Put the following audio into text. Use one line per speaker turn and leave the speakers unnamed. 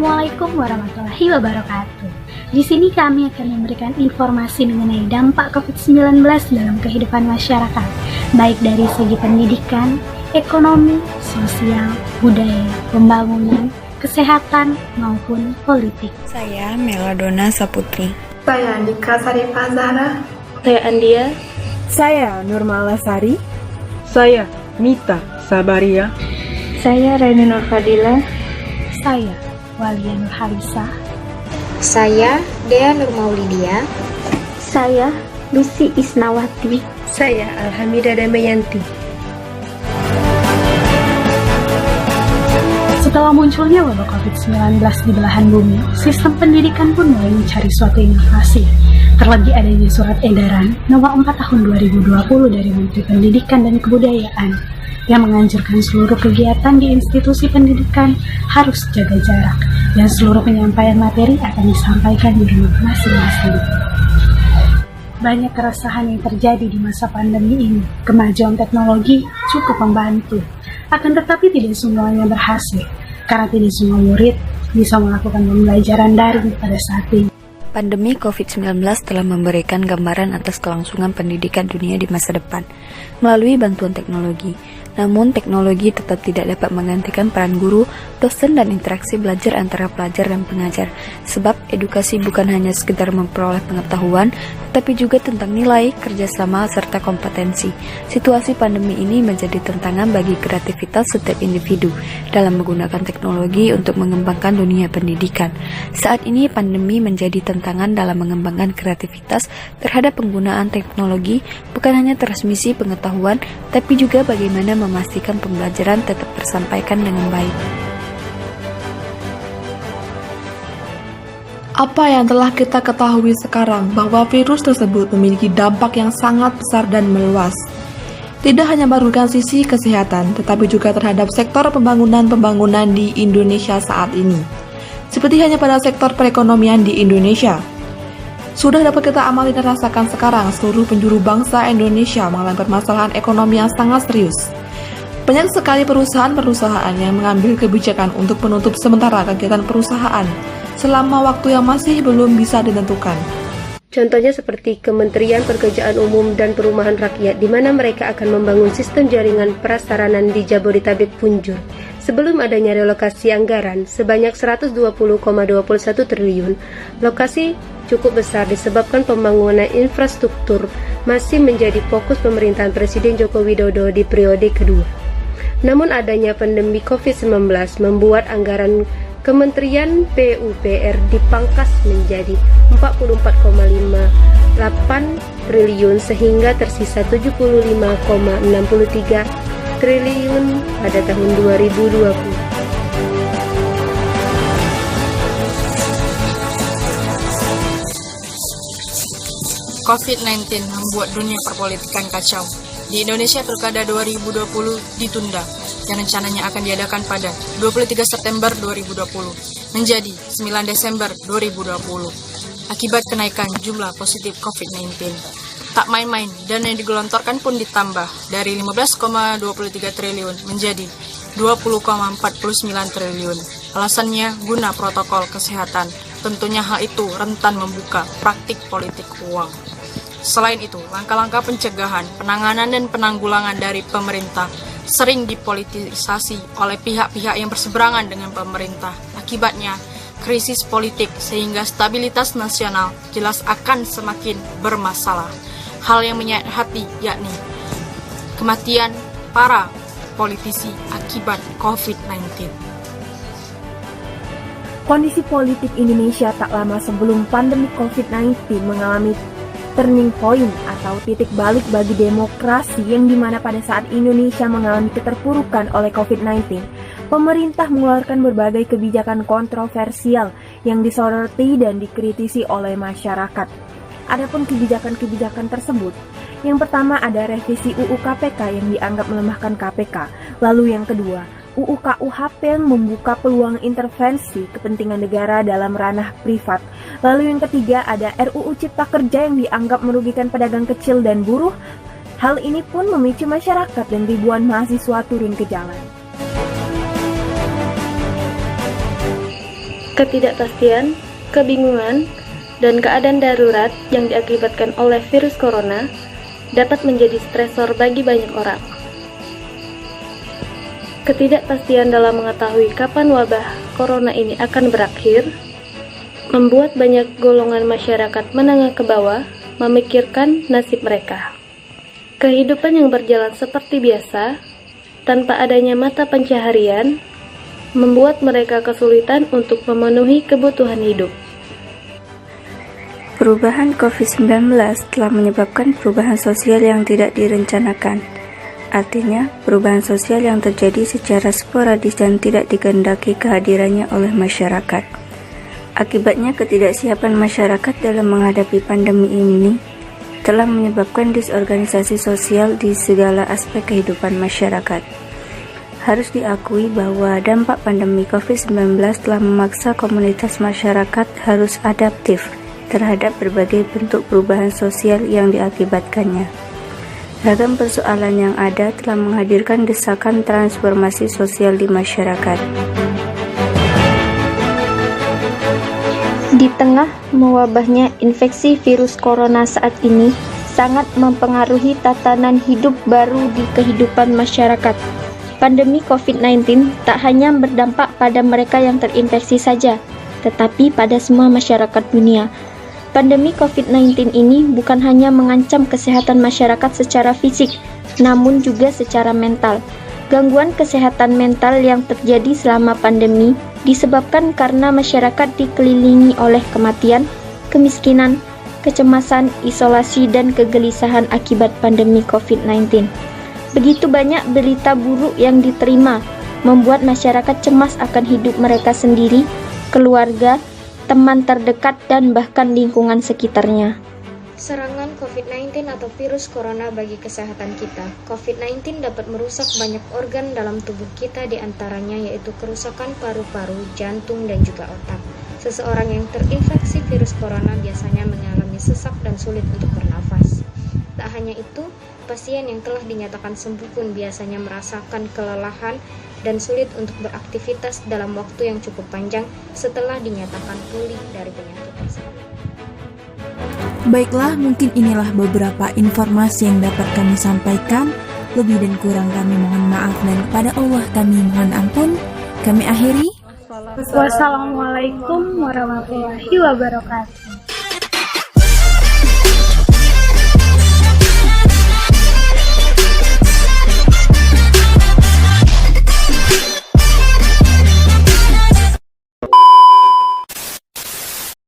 Assalamualaikum warahmatullahi wabarakatuh. Di sini kami akan memberikan informasi mengenai dampak COVID-19 dalam kehidupan masyarakat, baik dari segi pendidikan, ekonomi, sosial, budaya, pembangunan, kesehatan, maupun politik.
Saya Meladona Saputri.
Saya Andika Sarifah Zahra.
Saya Andia.
Saya Nurmala Sari.
Saya Mita Sabaria.
Saya Raini Nur Fadila.
Saya Walia Nur Halisa.
Saya Dea Nur Maulidia.
Saya Lucy Isnawati.
Saya Alhamida Damayanti.
Setelah munculnya wabah COVID-19 di belahan bumi, sistem pendidikan pun mulai mencari suatu inovasi. Terlebih adanya surat edaran nomor 4 tahun 2020 dari Menteri Pendidikan dan Kebudayaan yang menganjurkan seluruh kegiatan di institusi pendidikan harus jaga jarak dan seluruh penyampaian materi akan disampaikan di rumah masing-masing. Banyak keresahan yang terjadi di masa pandemi ini. Kemajuan teknologi cukup membantu, akan tetapi tidak semuanya berhasil, karena tidak semua murid bisa melakukan pembelajaran daring pada saat ini.
Pandemi COVID-19 telah memberikan gambaran atas kelangsungan pendidikan dunia di masa depan melalui bantuan teknologi. Namun, teknologi tetap tidak dapat menggantikan peran guru, dosen, dan interaksi belajar antara pelajar dan pengajar. Sebab, edukasi bukan hanya sekedar memperoleh pengetahuan, tetapi juga tentang nilai, kerjasama, serta kompetensi. Situasi pandemi ini menjadi tantangan bagi kreativitas setiap individu dalam menggunakan teknologi untuk mengembangkan dunia pendidikan. Saat ini, pandemi menjadi tantangan dalam mengembangkan kreativitas terhadap penggunaan teknologi, bukan hanya transmisi pengetahuan, tapi juga bagaimana memastikan pembelajaran tetap tersampaikan dengan baik.
Apa yang telah kita ketahui sekarang bahwa virus tersebut memiliki dampak yang sangat besar dan meluas. Tidak hanya merugikan sisi kesehatan, tetapi juga terhadap sektor pembangunan di Indonesia saat ini. Seperti hanya pada sektor perekonomian di Indonesia. Sudah dapat kita amati dan rasakan sekarang seluruh penjuru bangsa Indonesia mengalami permasalahan ekonomi yang sangat serius. Banyak sekali perusahaan-perusahaan yang mengambil kebijakan untuk menutup sementara kegiatan perusahaan selama waktu yang masih belum bisa ditentukan.
Contohnya seperti Kementerian Pekerjaan Umum dan Perumahan Rakyat, di mana mereka akan membangun sistem jaringan prasarana di Jabodetabek Punjur. Sebelum adanya relokasi anggaran sebanyak 120,21 triliun, lokasi cukup besar disebabkan pembangunan infrastruktur masih menjadi fokus pemerintahan Presiden Joko Widodo di periode kedua. Namun adanya pandemi COVID-19 membuat anggaran Kementerian PUPR dipangkas menjadi 44,58 triliun sehingga tersisa 75,63 triliun pada tahun 2020.
COVID-19 membuat dunia perpolitikan kacau. Di Indonesia, Pilkada 2020 ditunda, yang rencananya akan diadakan pada 23 September 2020 menjadi 9 Desember 2020 akibat kenaikan jumlah positif COVID-19. Tak main-main, dana yang digelontorkan pun ditambah dari 15,23 triliun menjadi 20,49 triliun. Alasannya guna protokol kesehatan. Tentunya hal itu rentan membuka praktik politik uang. Selain itu, langkah-langkah pencegahan, penanganan, dan penanggulangan dari pemerintah sering dipolitisasi oleh pihak-pihak yang berseberangan dengan pemerintah. Akibatnya, krisis politik sehingga stabilitas nasional jelas akan semakin bermasalah. Hal yang menyayat hati yakni kematian para politisi akibat COVID-19.
Kondisi politik Indonesia tak lama sebelum pandemi COVID-19 mengalami turning point atau titik balik bagi demokrasi yang dimana pada saat Indonesia mengalami keterpurukan oleh COVID-19, pemerintah mengeluarkan berbagai kebijakan kontroversial yang disoroti dan dikritisi oleh masyarakat. Adapun kebijakan-kebijakan tersebut, yang pertama ada revisi UU KPK yang dianggap melemahkan KPK, lalu yang kedua, UU KUHP yang membuka peluang intervensi kepentingan negara dalam ranah privat. Lalu yang ketiga ada RUU Cipta Kerja yang dianggap merugikan pedagang kecil dan buruh. Hal ini pun memicu masyarakat dan ribuan mahasiswa turun ke jalan.
Ketidakpastian, kebingungan, dan keadaan darurat yang diakibatkan oleh virus corona dapat menjadi stresor bagi banyak orang. Ketidakpastian dalam mengetahui kapan wabah corona ini akan berakhir membuat banyak golongan masyarakat menengah ke bawah memikirkan nasib mereka. Kehidupan yang berjalan seperti biasa, tanpa adanya mata pencaharian, membuat mereka kesulitan untuk memenuhi kebutuhan hidup.
Perubahan COVID-19 telah menyebabkan perubahan sosial yang tidak direncanakan. Artinya, perubahan sosial yang terjadi secara sporadis dan tidak dikehendaki kehadirannya oleh masyarakat. Akibatnya, ketidaksiapan masyarakat dalam menghadapi pandemi ini telah menyebabkan disorganisasi sosial di segala aspek kehidupan masyarakat. Harus diakui bahwa dampak pandemi COVID-19 telah memaksa komunitas masyarakat harus adaptif terhadap berbagai bentuk perubahan sosial yang diakibatkannya. Ragam persoalan yang ada telah menghadirkan desakan transformasi sosial di masyarakat.
Di tengah mewabahnya infeksi virus corona saat ini, sangat mempengaruhi tatanan hidup baru di kehidupan masyarakat. Pandemi COVID-19 tak hanya berdampak pada mereka yang terinfeksi saja, tetapi pada semua masyarakat dunia. Pandemi COVID-19 ini bukan hanya mengancam kesehatan masyarakat secara fisik, namun juga secara mental. Gangguan kesehatan mental yang terjadi selama pandemi disebabkan karena masyarakat dikelilingi oleh kematian, kemiskinan, kecemasan, isolasi, dan kegelisahan akibat pandemi COVID-19. Begitu banyak berita buruk yang diterima, membuat masyarakat cemas akan hidup mereka sendiri, keluarga, teman terdekat, dan bahkan lingkungan sekitarnya.
Serangan COVID-19 atau virus corona bagi kesehatan kita. COVID-19 dapat merusak banyak organ dalam tubuh kita, diantaranya yaitu kerusakan paru-paru, jantung, dan juga otak. Seseorang yang terinfeksi virus corona biasanya mengalami sesak dan sulit untuk bernafas. Tak hanya itu, pasien yang telah dinyatakan sembuh pun biasanya merasakan kelelahan dan sulit untuk beraktivitas dalam waktu yang cukup panjang setelah dinyatakan pulih dari penyakit tersebut.
Baiklah, mungkin inilah beberapa informasi yang dapat kami sampaikan. Lebih dan kurang kami mohon maaf, dan kepada Allah kami mohon ampun. Kami akhiri.
Wassalamualaikum warahmatullahi wabarakatuh.